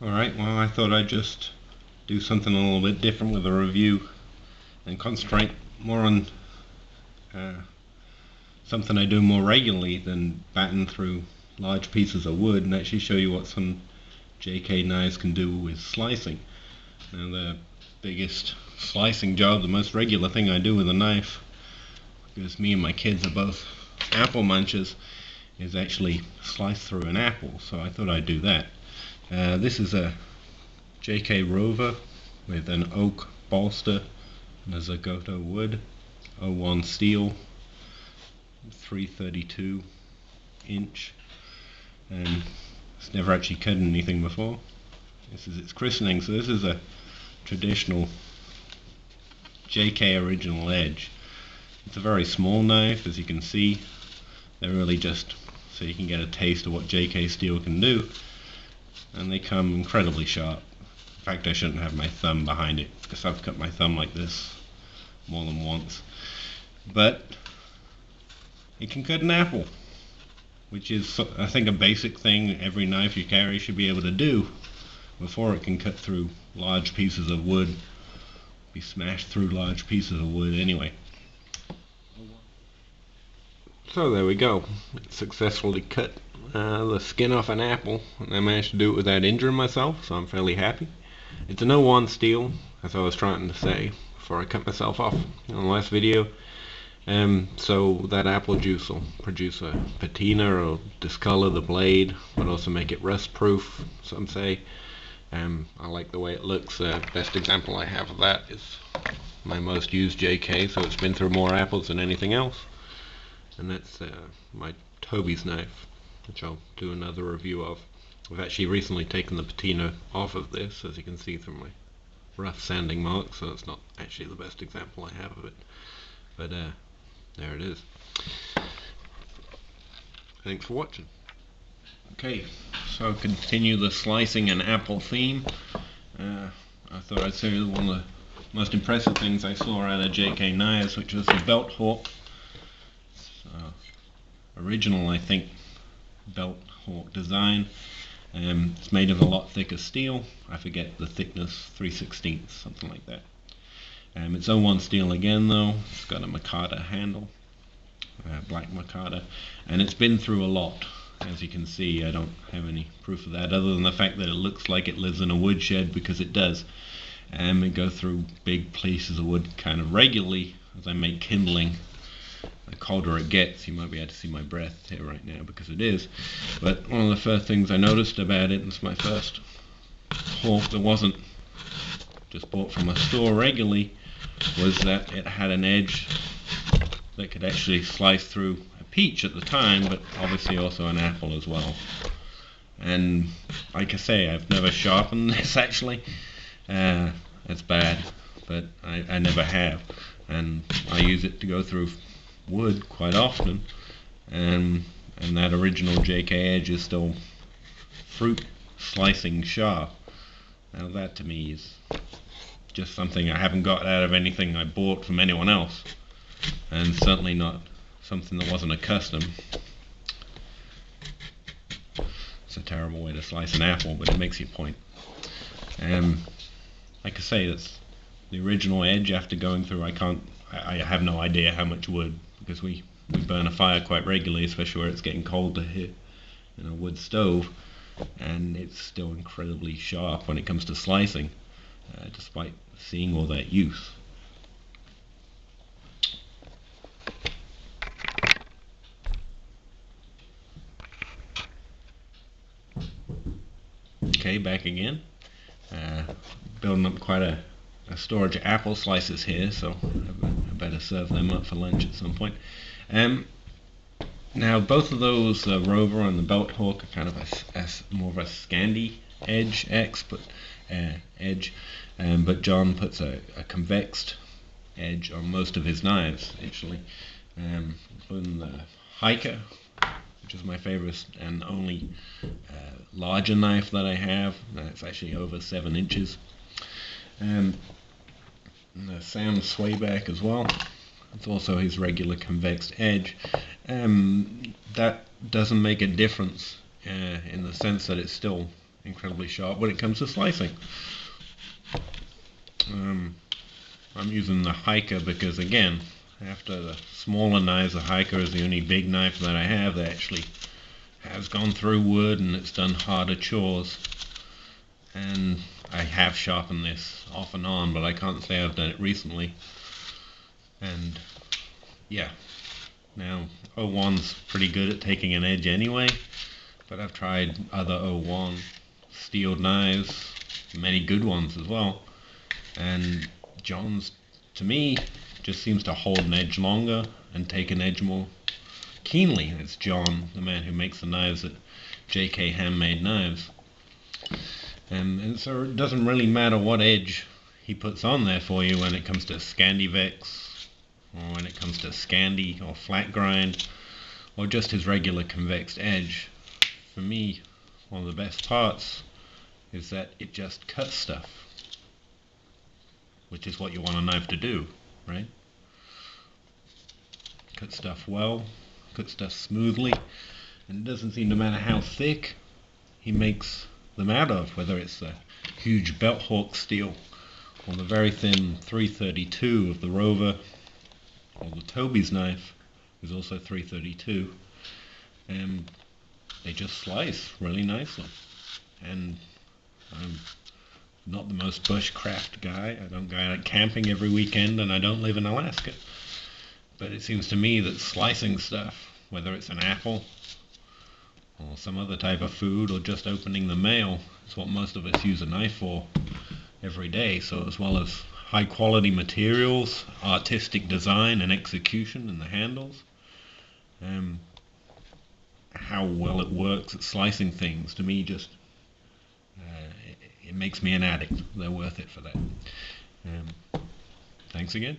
Alright, well, I thought I'd just do something a little bit different with the review and concentrate more on something I do more regularly than batting through large pieces of wood, and actually show you what some JK knives can do with slicing. Now, the biggest slicing job, the most regular thing I do with a knife, because me and my kids are both apple munchers, is actually slice through an apple, so I thought I'd do that. This is a JK Rover with an oak bolster and a Zagoto wood, 01 steel, 332 inch, and it's never actually cut anything before. This is its christening, so this is a traditional JK original edge. It's a very small knife, as you can see. They're really just so you can get a taste of what JK steel can do, and they come incredibly sharp. In fact, I shouldn't have my thumb behind it, because I've cut my thumb like this more than once. But it can cut an apple, which is, I think, a basic thing every knife you carry should be able to do before it can cut through large pieces of wood, be smashed through large pieces of wood anyway. So there we go. It successfully cut the skin off an apple, and I managed to do it without injuring myself, so I'm fairly happy. It's an 01 steel, as I was trying to say before I cut myself off in the last video. So that apple juice will produce a patina or discolor the blade, but also make it rust proof, some say. I like the way it looks. Best example I have of that is my most used JK, so it's been through more apples than anything else. And that's my Toby's knife, which I'll do another review of. I've actually recently taken the patina off of this, as you can see through my rough sanding marks, so it's not actually the best example I have of it. But there it is. Thanks for watching. Okay, so continue the slicing and apple theme. I thought I'd show you one of the most impressive things I saw out of JK knives, which was the belt hawk. Original, I think, belt hawk design. It's made of a lot thicker steel. I forget the thickness, 3/16, something like that. It's 01 steel again though. It's got a micarta handle, black micarta, and it's been through a lot. As you can see, I don't have any proof of that other than the fact that it looks like it lives in a woodshed, because it does. It goes through big pieces of wood kind of regularly as I make kindling. The colder it gets, you might be able to see my breath here right now because it is. But one of the first things I noticed about it, and it's my first hawk that wasn't just bought from a store regularly, was that it had an edge that could actually slice through a peach at the time, but obviously also an apple as well. And like I say, I've never sharpened this actually. It's bad, but I never have, and I use it to go through wood quite often, and that original JK edge is still fruit slicing sharp. Now that to me is just something I haven't got out of anything I bought from anyone else, and certainly not something that wasn't a custom. It's a terrible way to slice an apple, but it makes your point. Like I say, that's the original edge. After going through, I have no idea how much wood, because we burn a fire quite regularly, especially where it's getting cold to hit in a wood stove, and it's still incredibly sharp when it comes to slicing, despite seeing all that use. Okay, back again. Building up quite a storage of apple slices here, so I better serve them up for lunch at some point. Now both of those, the Rover and the Belt Hawk, are kind of more of a Scandi edge but John puts a convexed edge on most of his knives actually, including the Hiker, which is my favorite and only larger knife that I have. It's actually over 7 inches. And the Sam Swayback as well. It's also his regular convex edge. That doesn't make a difference in the sense that it's still incredibly sharp when it comes to slicing. I'm using the hiker because, again, after the smaller knives, the hiker is the only big knife that I have that actually has gone through wood and it's done harder chores. And I have sharpened this off and on, but I can't say I've done it recently. And yeah, now 01's pretty good at taking an edge anyway, but I've tried other 01 steel knives, many good ones as well, and John's, to me, just seems to hold an edge longer and take an edge more keenly. It's John, the man who makes the knives at JK Handmade Knives. And so it doesn't really matter what edge he puts on there for you when it comes to Scandivex, or when it comes to Scandi or flat grind, or just his regular convex edge. For me, one of the best parts is that it just cuts stuff, which is what you want a knife to do, right? Cut stuff well, cut stuff smoothly, and it doesn't seem to matter how thick he makes them out of, whether it's the huge belt hawk steel or the very thin 332 of the Rover, or the Toby's knife is also 332, and they just slice really nicely. And I'm not the most bushcraft guy. I don't go out camping every weekend, and I don't live in Alaska. But it seems to me that slicing stuff, whether it's an apple or some other type of food or just opening the mail, is what most of us use a knife for every day. So as well as high quality materials, artistic design and execution in the handles, how well it works at slicing things, to me, just it makes me an addict. They're worth it for that. Thanks again.